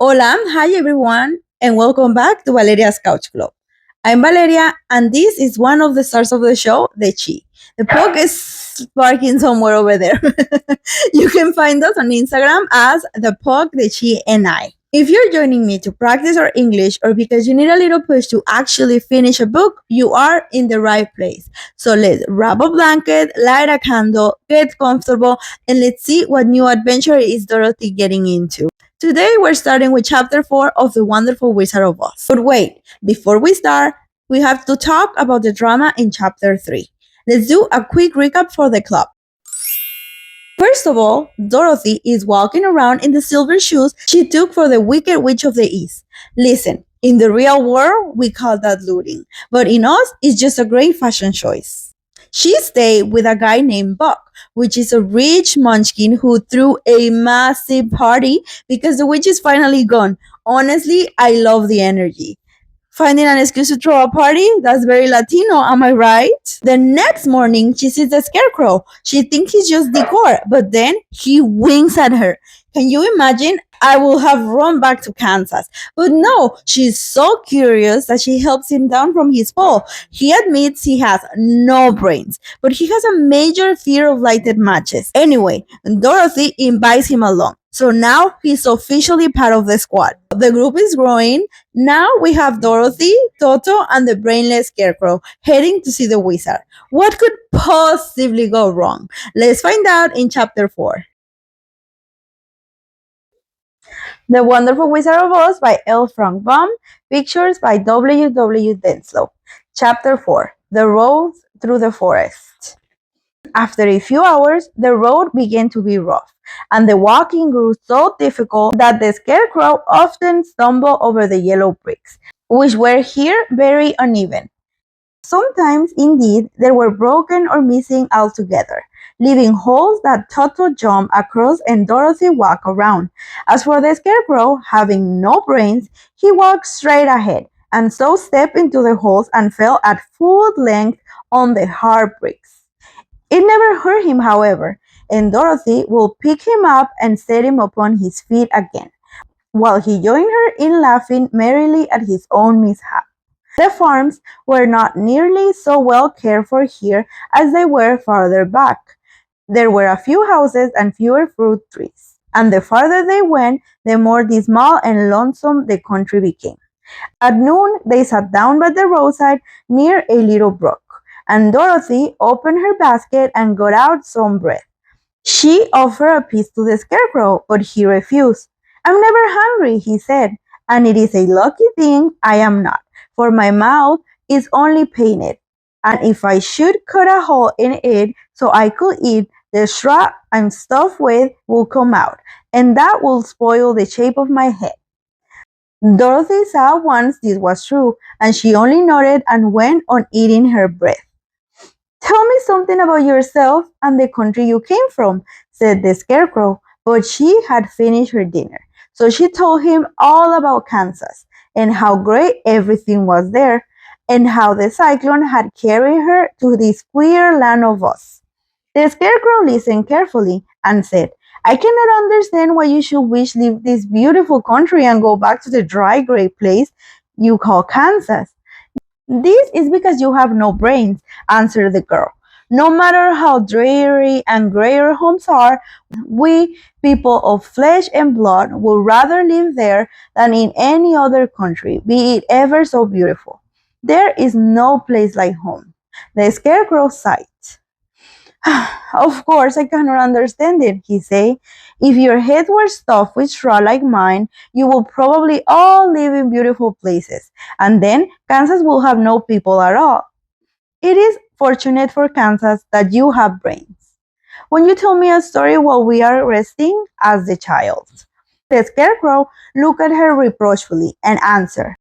Hola, hi everyone, and welcome back to Valeria's Couch Club. I'm Valeria, and this is one of the stars of the show, the Chi. The pug is barking somewhere over there. You can find us on Instagram as the pug, the Chi, and I. If you're joining me to practice our English or because you need a little push to actually finish a book, you are in the right place. So let's wrap a blanket, light a candle, get comfortable, and let's see what new adventure is Dorothy getting into. Today we're starting with chapter 4 of The Wonderful Wizard of Oz. But wait, before we start, we have to talk about the drama in chapter 3. Let's do a quick recap for the club. First of all, Dorothy is walking around in the silver shoes she took for the Wicked Witch of the East. Listen, in the real world, we call that looting, but in Oz, it's just a great fashion choice. She stayed with a guy named Buck, which is a rich munchkin who threw a massive party because the witch is finally gone. Honestly, I love the energy. Finding an excuse to throw a party? That's very Latino, am I right? The next morning, she sees the Scarecrow. She thinks he's just decor, but then he winks at her. Can you imagine? I will have run back to Kansas. But no, she's so curious that she helps him down from his fall. He admits he has no brains, but he has a major fear of lighted matches. Anyway, Dorothy invites him along. So now he's officially part of the squad. The group is growing. Now we have Dorothy, Toto, and the brainless Scarecrow heading to see the wizard. What could possibly go wrong? Let's find out in chapter 4. The Wonderful Wizard of Oz by L. Frank Baum. Pictures by W. W. Denslow. Chapter 4. The Road Through the Forest. After a few hours, the road began to be rough, and the walking grew so difficult that the Scarecrow often stumbled over the yellow bricks, which were here very uneven. Sometimes, indeed, they were broken or missing altogether, leaving holes that Toto jumped across and Dorothy walked around. As for the Scarecrow, having no brains, he walked straight ahead, and so stepped into the holes and fell at full length on the hard bricks. It never hurt him, however, and Dorothy would pick him up and set him upon his feet again, while he joined her in laughing merrily at his own mishap. The farms were not nearly so well cared for here as they were farther back. There were a few houses and fewer fruit trees, and the farther they went, the more dismal and lonesome the country became. At noon, they sat down by the roadside near a little brook, and Dorothy opened her basket and got out some bread. She offered a piece to the Scarecrow, but he refused. "I'm never hungry," he said, "and it is a lucky thing I am not, for my mouth is only painted, and if I should cut a hole in it so I could eat, the straw I'm stuffed with will come out, and that will spoil the shape of my head." Dorothy saw at once this was true, and she only nodded and went on eating her bread. "Tell me something about yourself and the country you came from," said the Scarecrow, but she had finished her dinner. So she told him all about Kansas, and how great everything was there, and how the cyclone had carried her to this queer land of Oz. The Scarecrow listened carefully and said, "I cannot understand why you should wish to leave this beautiful country and go back to the dry, gray place you call Kansas." "This is because you have no brains," answered the girl. "No matter how dreary and gray our homes are, we, people of flesh and blood, would rather live there than in any other country, be it ever so beautiful. There is no place like home." The Scarecrow sighed. "Of course I cannot understand it," he said. "If your head were stuffed with straw like mine, you would probably all live in beautiful places, and then Kansas will have no people at all. It is fortunate for Kansas that you have brains. Won't you tell me a story while we are resting?" asked the child. The Scarecrow looked at her reproachfully and answered,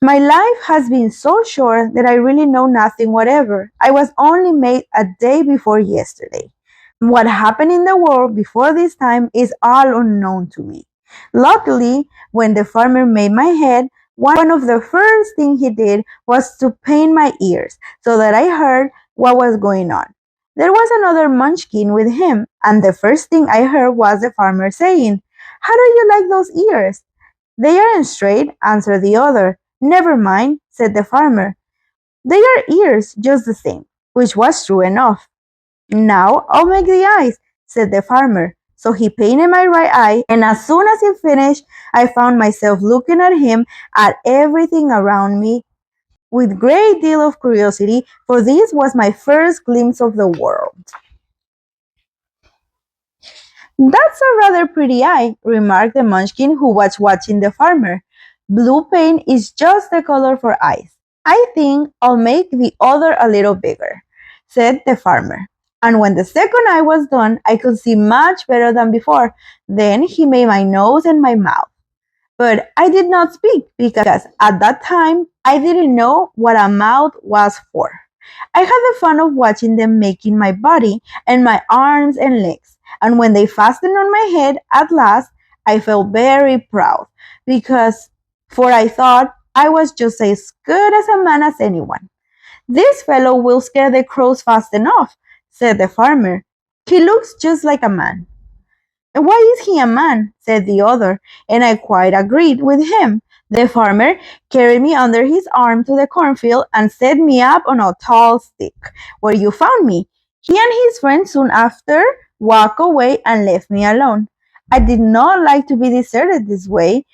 "My life has been so short that I really know nothing whatever. I was only made a day before yesterday. What happened in the world before this time is all unknown to me. Luckily, when the farmer made my head, one of the first things he did was to paint my ears so that I heard what was going on. There was another munchkin with him, and the first thing I heard was the farmer saying, 'How do you like those ears?' They aren't straight, answered the other. Never mind, said the farmer. They are ears, just the same, which was true enough. Now I'll make the eyes, said the farmer. So he painted my right eye, and as soon as he finished, I found myself looking at him, at everything around me, with great deal of curiosity, for this was my first glimpse of the world. That's a rather pretty eye, remarked the munchkin who was watching the farmer. Blue paint is just the color for eyes. I think I'll make the other a little bigger, said the farmer. And when the second eye was done, I could see much better than before. Then he made my nose and my mouth. But I did not speak because at that time I didn't know what a mouth was for. I had the fun of watching them making my body and my arms and legs, and when they fastened on my head at last, I felt very proud because for I thought I was just as good as a man as anyone. This fellow will scare the crows fast enough, said the farmer. He looks just like a man. Why is he a man? Said the other, and I quite agreed with him. The farmer carried me under his arm to the cornfield and set me up on a tall stick, where you found me. He and his friend soon after walked away and left me alone. I did not like to be deserted this way,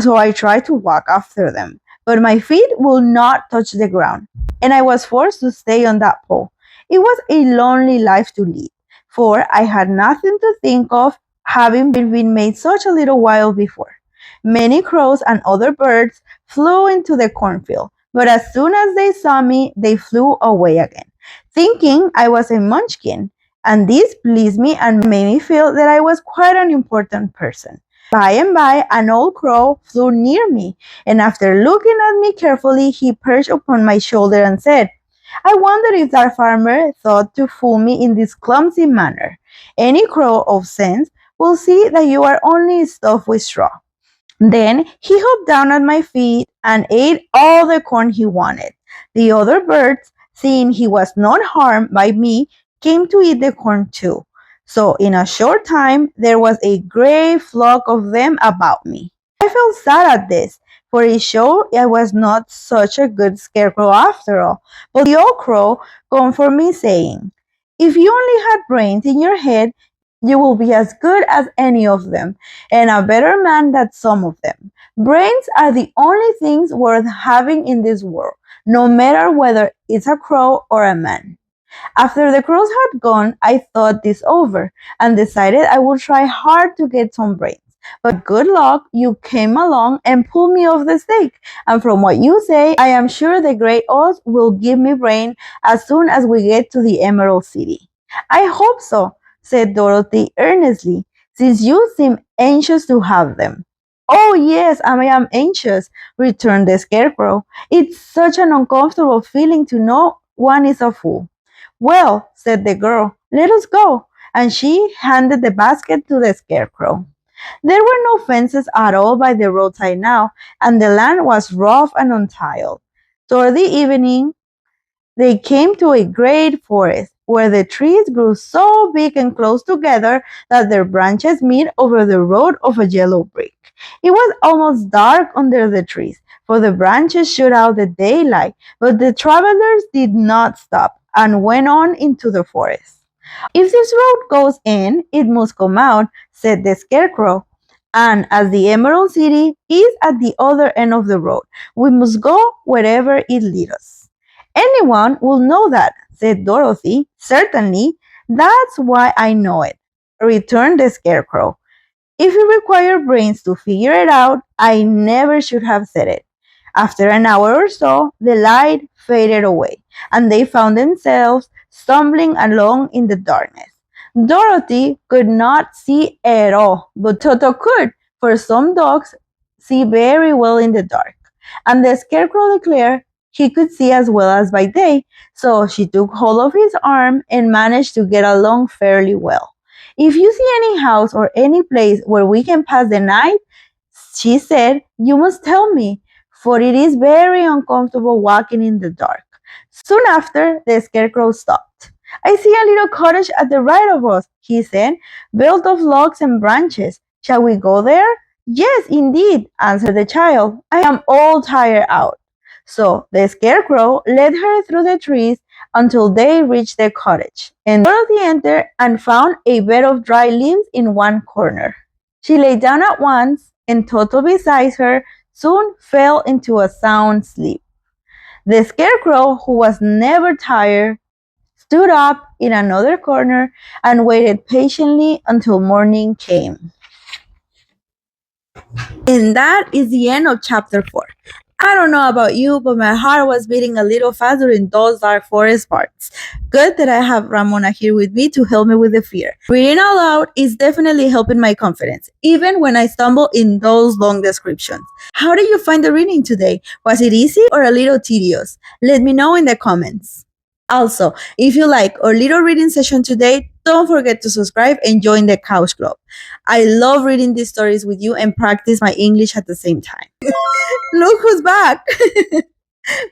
so I tried to walk after them, but my feet would not touch the ground, and I was forced to stay on that pole. It was a lonely life to lead, for I had nothing to think of, having been made such a little while before. Many crows and other birds flew into the cornfield, but as soon as they saw me, they flew away again, thinking I was a munchkin, and this pleased me and made me feel that I was quite an important person. By and by, an old crow flew near me, and after looking at me carefully, he perched upon my shoulder and said, I wonder if that farmer thought to fool me in this clumsy manner. Any crow of sense will see that you are only stuffed with straw. Then he hopped down at my feet and ate all the corn he wanted. The other birds, seeing he was not harmed by me, came to eat the corn too. So in a short time there was a great flock of them about me. I felt sad at this, for it showed I was not such a good scarecrow after all. But the old crow comforted me, saying, If you only had brains in your head, you will be as good as any of them, and a better man than some of them. Brains are the only things worth having in this world, no matter whether it's a crow or a man. After the crows had gone, I thought this over and decided I would try hard to get some brains. But good luck, you came along and pulled me off the stake. And from what you say, I am sure the great Oz will give me brain as soon as we get to the Emerald City. I hope so, said Dorothy earnestly, since you seem anxious to have them. Oh, yes, I am anxious, returned the Scarecrow. It's such an uncomfortable feeling to know one is a fool. Well, said the girl, let us go, and she handed the basket to the Scarecrow. There were no fences at all by the roadside now, and the land was rough and untiled. Toward the evening, they came to a great forest, where the trees grew so big and close together that their branches met over the road of a yellow brick. It was almost dark under the trees, for the branches shut out the daylight, but the travelers did not stop and went on into the forest. If this road goes in, it must come out, said the Scarecrow. And as the Emerald City is at the other end of the road, we must go wherever it leads us. Anyone will know that, said Dorothy. Certainly, that's why I know it, returned the Scarecrow. If you require brains to figure it out, I never should have said it. After an hour or so, the light faded away, and they found themselves stumbling along in the darkness. Dorothy could not see at all, but Toto could, for some dogs see very well in the dark. And the Scarecrow declared he could see as well as by day, so she took hold of his arm and managed to get along fairly well. If you see any house or any place where we can pass the night, she said, you must tell me, for it is very uncomfortable walking in the dark. Soon after, the Scarecrow stopped. I see a little cottage at the right of us, he said, built of logs and branches. Shall we go there? Yes, indeed, answered the child. I am all tired out. So the Scarecrow led her through the trees until they reached the cottage, and Dorothy entered and found a bed of dry leaves in one corner. She lay down at once, and Toto beside her soon fell into a sound sleep. The Scarecrow, who was never tired, stood up in another corner and waited patiently until morning came. And that is the end of chapter 4. I don't know about you, but my heart was beating a little fast during those dark forest parts. Good that I have Ramona here with me to help me with the fear. Reading out loud is definitely helping my confidence, even when I stumble in those long descriptions. How did you find the reading today? Was it easy or a little tedious? Let me know in the comments. Also, if you like our little reading session today, don't forget to subscribe and join the Couch Club. I love reading these stories with you and practice my English at the same time. Look who's back!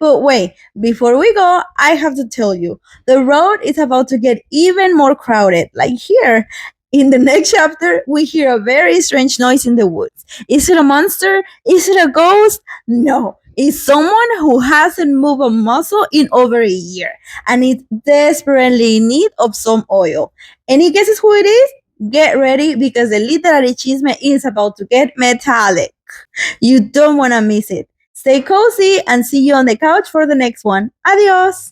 But wait, before we go, I have to tell you, the road is about to get even more crowded. Like here, in the next chapter, we hear a very strange noise in the woods. Is it a monster? Is it a ghost? No. It's someone who hasn't moved a muscle in over a year and is desperately in need of some oil. Any guesses who it is? Get ready because the literary chisme is about to get metallic. You don't want to miss it. Stay cozy and see you on the couch for the next one. Adios!